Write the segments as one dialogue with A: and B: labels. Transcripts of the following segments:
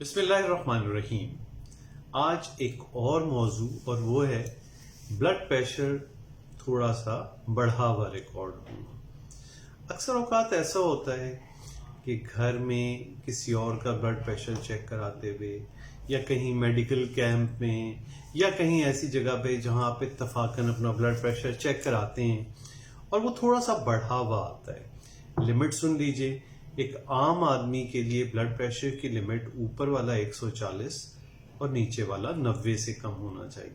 A: बिस्मिल्लाहिर्रहमानिर्रहीम। आज एक और मौजू और वो है ब्लड प्रेशर थोड़ा सा बढ़ा हुआ रिकॉर्ड होना। अक्सर औकात ऐसा होता है कि घर में किसी और का ब्लड प्रेशर चेक कराते हुए या कहीं मेडिकल कैंप में या कहीं ऐसी जगह पे जहां आप इत्तफाकन अपना ब्लड प्रेशर चेक कराते हैं और वो थोड़ा सा बढ़ा हुआ आता है। लिमिट सुन लीजिए, एक आम आदमी के लिए ब्लड प्रेशर की लिमिट ऊपर वाला 140 और नीचे वाला 90 से कम होना चाहिए।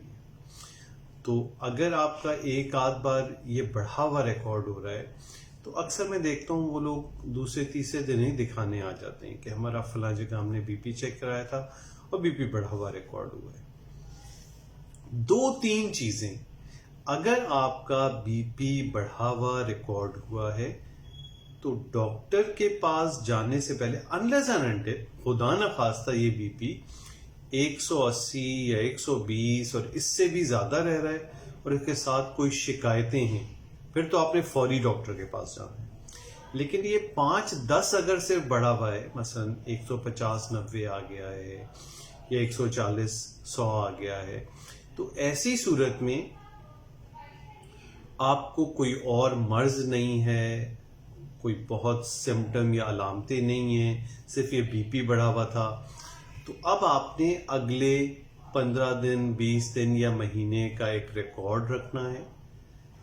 A: तो अगर आपका एक आध बार ये बढ़ा हुआ रिकॉर्ड हो रहा है तो अक्सर मैं देखता हूँ वो लोग दूसरे तीसरे दिन ही दिखाने आ जाते हैं कि हमारा फला जगह हमने बीपी चेक कराया था और बीपी बढ़ा हुआ रिकॉर्ड हुआ है। दो तीन चीजें, अगर आपका बीपी बढ़ा हुआ रिकॉर्ड हुआ है तो डॉक्टर के पास जाने से पहले अनलेस एंड अनटिल खुदा न खास्ता ये बीपी 180 या 120 और इससे भी ज्यादा रह रहा है और इसके साथ कोई शिकायतें हैं, फिर तो आपने फौरी डॉक्टर के पास जाना है। लेकिन ये 5-10 अगर सिर्फ बढ़ा हुआ है, मसलन 150-90 आ गया है या 140-100 आ गया है, तो ऐसी सूरत में आपको कोई और मर्ज नहीं है, कोई बहुत सिम्टम या अलामतें नहीं है, सिर्फ ये बीपी बढ़ा हुआ था, तो अब आपने अगले 15 दिन 20 दिन या महीने का एक रिकॉर्ड रखना है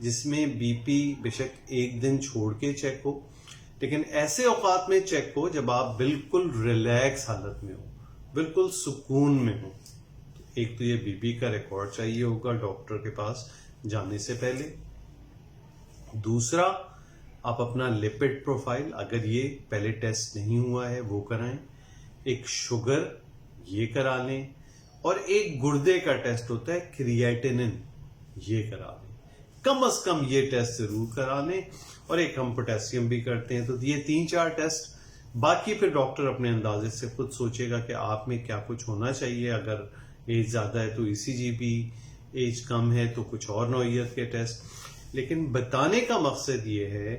A: जिसमें बीपी बेशक एक दिन छोड़ के चेक हो, लेकिन ऐसे औकात में चेक हो जब आप बिल्कुल रिलैक्स हालत में हो, बिल्कुल सुकून में हो। तो एक तो ये बीपी का रिकॉर्ड चाहिए होगा डॉक्टर के पास जाने से पहले। दूसरा, आप अपना लिपिड प्रोफाइल, अगर ये पहले टेस्ट नहीं हुआ है वो कराएं, एक शुगर ये करा लें और एक गुर्दे का टेस्ट होता है क्रिएटिनिन, ये करा लें। कम से कम ये टेस्ट जरूर करा लें और एक हम पोटेशियम भी करते हैं। तो ये 3-4 टेस्ट, बाकी फिर डॉक्टर अपने अंदाजे से खुद सोचेगा कि आप में क्या कुछ होना चाहिए। अगर एज ज्यादा है तो ईसीजी भी, एज कम है तो कुछ और नौइयत के टेस्ट। लेकिन बताने का मकसद ये है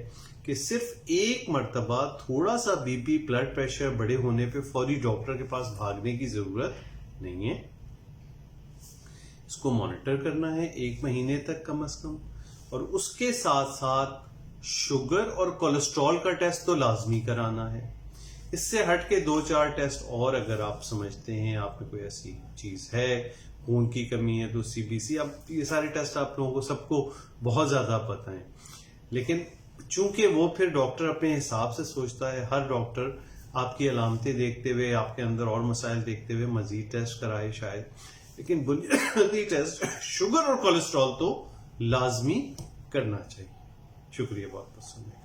A: कि सिर्फ एक मर्तबा थोड़ा सा बीपी ब्लड प्रेशर बढ़े होने पे फौरी डॉक्टर के पास भागने की जरूरत नहीं है। इसको मॉनिटर करना है 1 महीने तक कम से कम, और उसके साथ साथ शुगर और कोलेस्ट्रॉल का टेस्ट तो लाजमी कराना है। इससे हट के 2-4 टेस्ट और अगर आप समझते हैं आप में कोई ऐसी चीज है, खून की कमी है तो सीबीसी, अब ये सारे टेस्ट आप लोगों को सबको बहुत ज्यादा पता है, लेकिन चूंकि वो फिर डॉक्टर अपने हिसाब से सोचता है, हर डॉक्टर आपकी अलामतें देखते हुए, आपके अंदर और मसाइल देखते हुए मजीद टेस्ट कराए शायद, लेकिन बुनियादी टेस्ट शुगर और कोलेस्ट्रॉल तो लाजमी करना चाहिए। शुक्रिया बहुत बहुत सुनने।